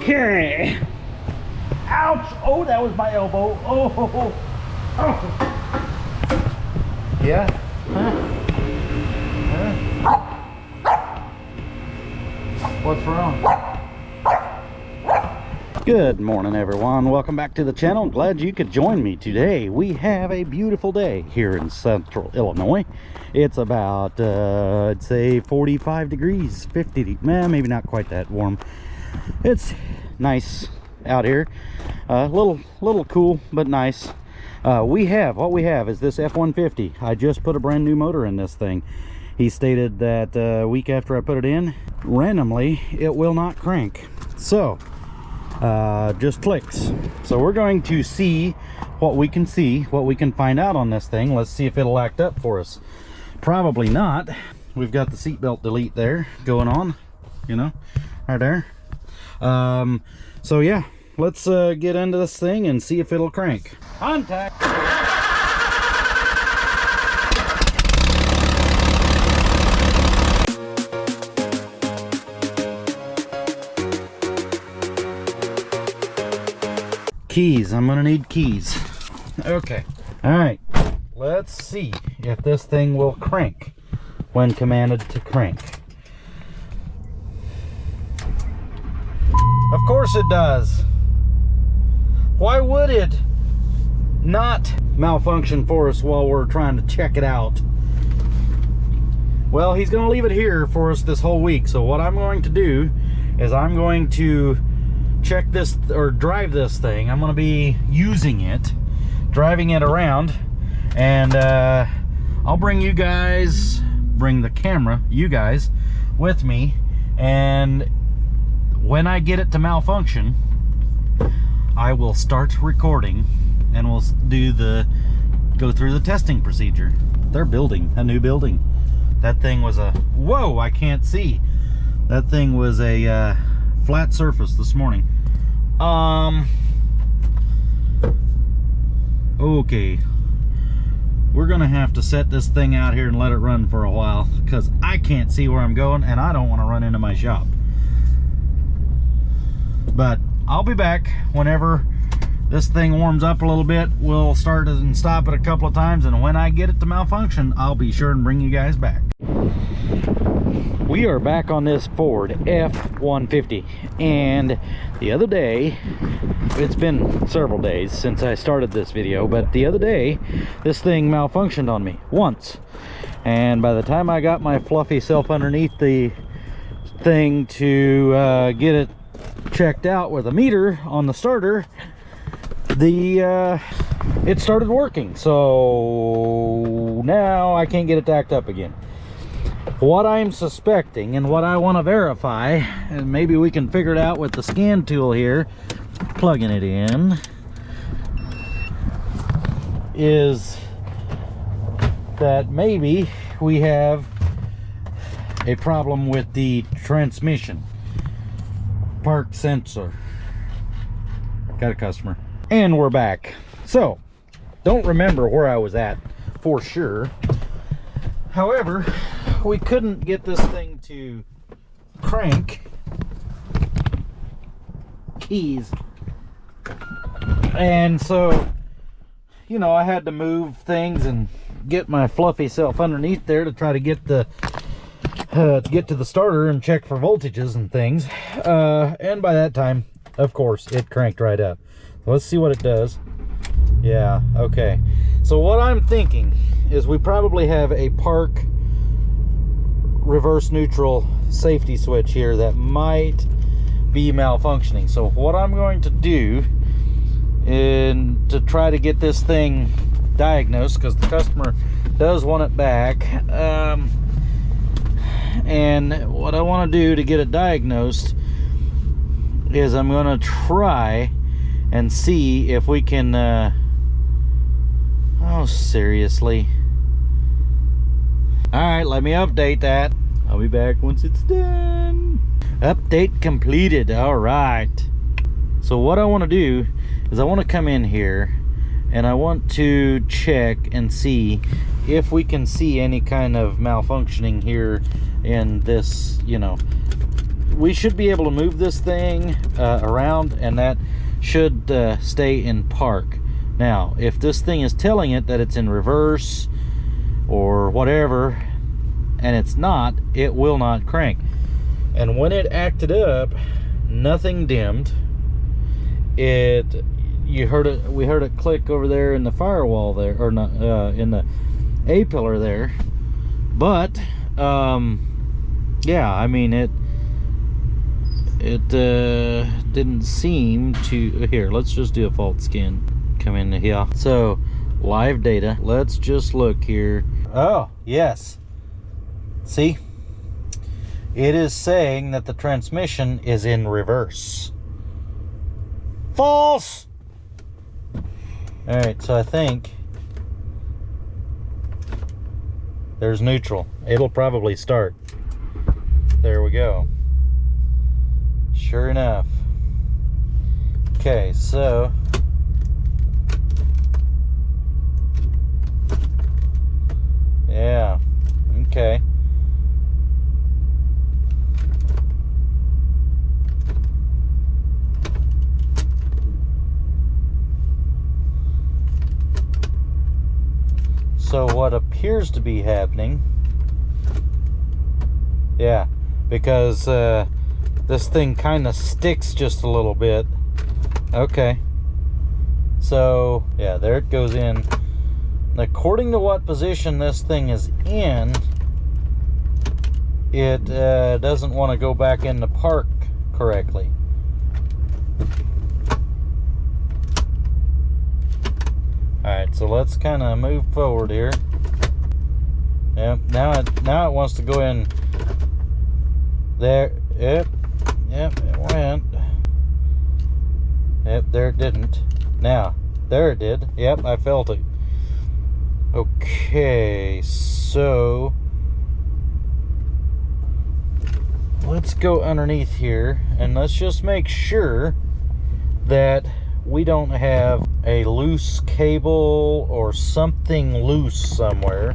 Okay. Ouch. Oh, that was my elbow. Oh. Yeah. What's wrong? Good morning, everyone. Welcome back to the channel. I'm glad you could join me today. We have a beautiful day here in central Illinois. It's about I'd say 45 degrees, 50, maybe not quite that warm. It's nice out here. Little cool, but nice. What we have is this F150. I just put a brand new motor in this thing. He stated that a week after I put it in, randomly it will not crank. So just clicks. So we're going to see what we can find out on this thing. Let's see if it'll act up for us. Probably not. We've got the seatbelt delete there going on, you know, right there. So yeah, let's get into this thing and see if it'll crank. Contact. Keys. I'm gonna need keys. Okay. All right. Let's see if this thing will crank when commanded to crank. Of course it does. Why would it not malfunction for us while we're trying to check it out? Well, he's gonna leave it here for us this whole week. So what I'm going to do is I'm going to check this or drive this thing. I'm going to be using it, driving it around, and I'll bring the camera, you guys, with me, and when I get it to malfunction, I will start recording and we'll go through the testing procedure. They're building a new building. That thing was whoa, I can't see. That thing was a flat surface this morning. Okay, we're gonna have to set this thing out here and let it run for a while because I can't see where I'm going and I don't want to run into my shop. But I'll be back whenever this thing warms up a little bit. We'll start it and stop it a couple of times, and when I get it to malfunction, I'll be sure and bring you guys back. We are back on this Ford F150, and the other day, it's been several days since I started this video, but the other day this thing malfunctioned on me once, and by the time I got my fluffy self underneath the thing to get it checked out with a meter on the starter, it started working. So now I can't get it to act up again. What I'm suspecting and what I want to verify, and maybe we can figure it out with the scan tool here, plugging it in, is that maybe we have a problem with the transmission park sensor. Got a customer. And we're back. So, don't remember where I was at for sure. However, we couldn't get this thing to crank. Keys. And so, you know, I had to move things and get my fluffy self underneath there to try to get to the starter and check for voltages and things. And by that time, of course, it cranked right up. Let's see what it does. Yeah, okay. So what I'm thinking is we probably have a park reverse neutral safety switch here that might be malfunctioning. So what I'm going to do to try to get this thing diagnosed, because the customer does want it back, and what I want to do to get it diagnosed is I'm going to try and see if we can oh, seriously. Alright, let me update that. I'll be back once it's done. Update completed. Alright. So what I want to do is I want to come in here and I want to check and see if we can see any kind of malfunctioning here in this, you know, we should be able to move this thing around, and that should stay in park. Now, if this thing is telling it that it's in reverse or whatever, and it's not, it will not crank. And when it acted up, nothing dimmed. You heard it. We heard it click over there in the firewall there, or not in the A pillar there. But yeah, I mean it didn't seem to. Here, let's just do a fault scan. Come in here. So live data. Let's just look here. Oh yes. See, it is saying that the transmission is in reverse. False. All right, so I think there's neutral. It'll probably start. There we go. Sure enough. Okay, so yeah, okay. So what appears to be happening, yeah, because this thing kind of sticks just a little bit. Okay, so yeah, there it goes in. According to what position this thing is in, it doesn't want to go back into park correctly. Alright, so let's kind of move forward here. Yep, now it wants to go in there. Yep, it went. Yep, there it didn't. Now, there it did. Yep, I felt it. Okay, so let's go underneath here and let's just make sure that we don't have a loose cable or something loose somewhere.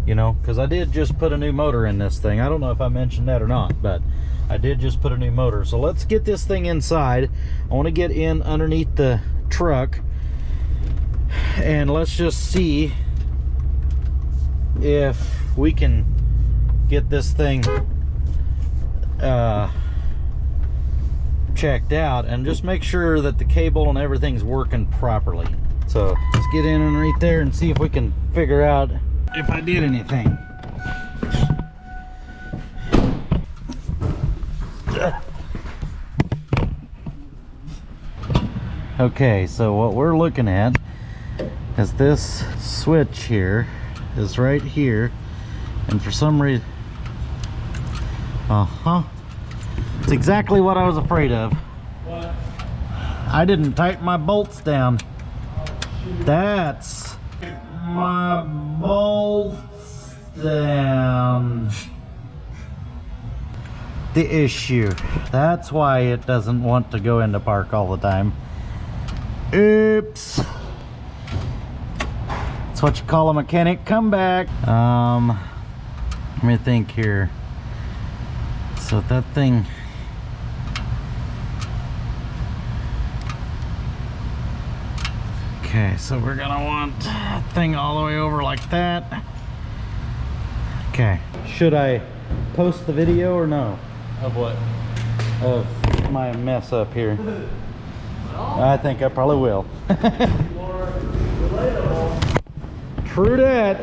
You know, because I did just put a new motor in this thing. I don't know if I mentioned that or not, but I did just put a new motor. So let's get this thing inside. I want to get in underneath the truck and let's just see if we can get this thing checked out and just make sure that the cable and everything's working properly. So let's get in underneath there and see if we can figure out if I did anything. Okay, so what we're looking at is this switch here is right here, and for some reason, it's exactly what I was afraid of. What? I didn't tighten my bolts down. That's my bolts down. The issue. That's why it doesn't want to go into park all the time. Oops. That's what you call a mechanic comeback. Let me think here. So that thing, okay, so we're gonna want that thing all the way over like that. Okay, should I post the video or no? Of what? Of my mess up here. I think I probably will. More relatable. True that.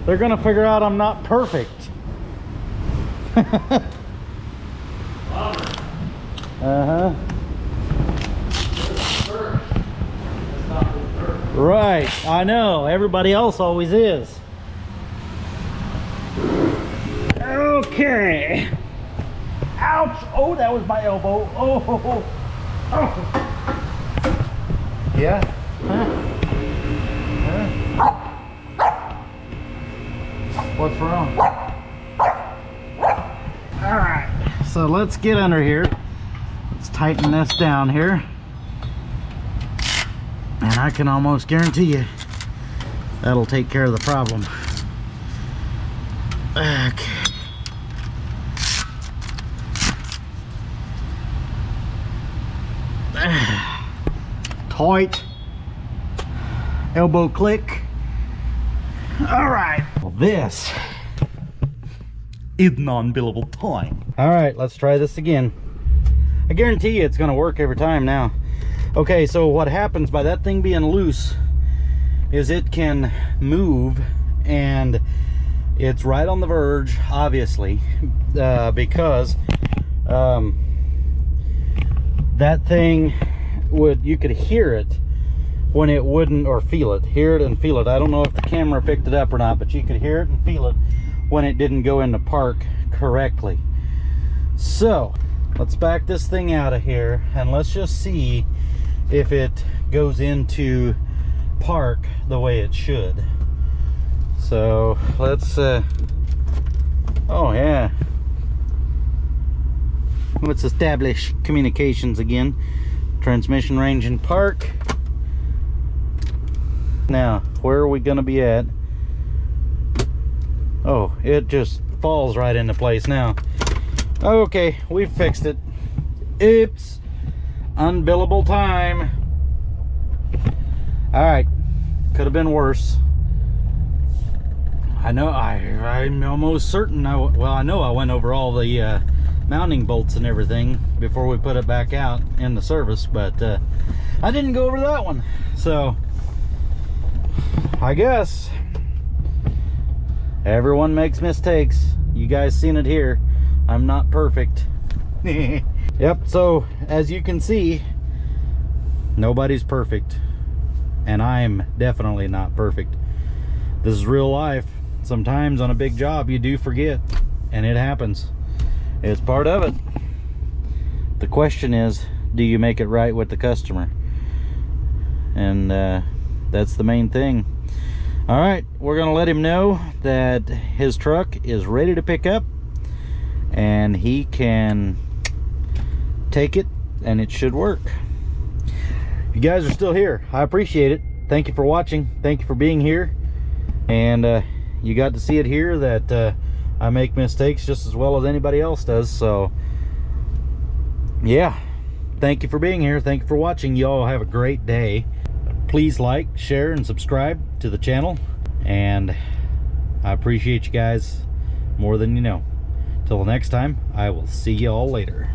They're gonna figure out I'm not perfect. Uh-huh. Right, I know. Everybody else always is. Okay. Ouch! Oh, that was my elbow. Oh. Yeah? What's wrong? Alright, so let's get under here. Let's tighten this down here. And I can almost guarantee you that'll take care of the problem. Okay. Tight. Elbow click. All right. Well, this is non-billable time. All right, let's try this again. I guarantee you it's gonna work every time now. Okay, so what happens by that thing being loose is it can move, and it's right on the verge, obviously, because that thing you could hear it when it wouldn't, or feel it, hear it and feel it. I don't know if the camera picked it up or not, but you could hear it and feel it when it didn't go into park correctly. So let's back this thing out of here and let's just see if it goes into park the way it should. So let's oh yeah, let's establish communications again. Transmission range in park. Now, where are we gonna be at? Oh, it just falls right into place now. Okay, we fixed it. Oops, unbillable time. All right, could have been worse. I know, I'm almost certain, I know I went over all the mounting bolts and everything before we put it back out in the service, but I didn't go over that one. So I guess everyone makes mistakes. You guys seen it here. I'm not perfect. Yep, so as you can see, nobody's perfect, and I'm definitely not perfect. This is real life. Sometimes on a big job you do forget, and it happens. It's part of it. The question is, do you make it right with the customer? And that's the main thing. All right, we're gonna let him know that his truck is ready to pick up and he can take it and it should work. You guys are still here. I appreciate it. Thank you for watching. Thank you for being here. And you got to see it here that I make mistakes just as well as anybody else does. So yeah, thank you for being here. Thank you for watching. You all have a great day. Please like, share, and subscribe to the channel, and I appreciate you guys more than you know. Till the next time, I will see you all later.